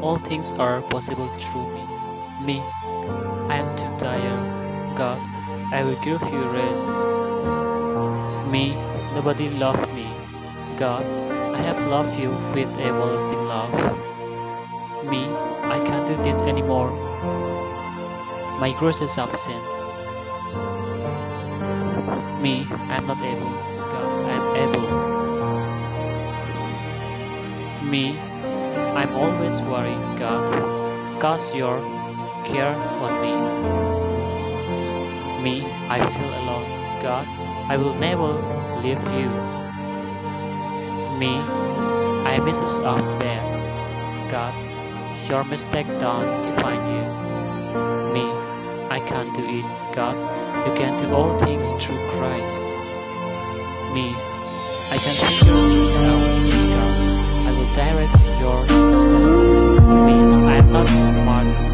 all things are possible through me. Me, I am too tired. God, I will give you rest. Me, nobody loved me. God, I have loved you with everlasting love. Me, I can't do this anymore. My grace is sufficient. Me, I am not able. God, I am able. Me, I'm always worried, God. Cast your care on me. Me, I feel alone, God. I will never leave you. Me, I misses of bad. God, your mistake don't define you. Me, I can't do it, God. You can do all things through Christ. Me, I can figure it out, God. I will direct your step. Me, I am not smart.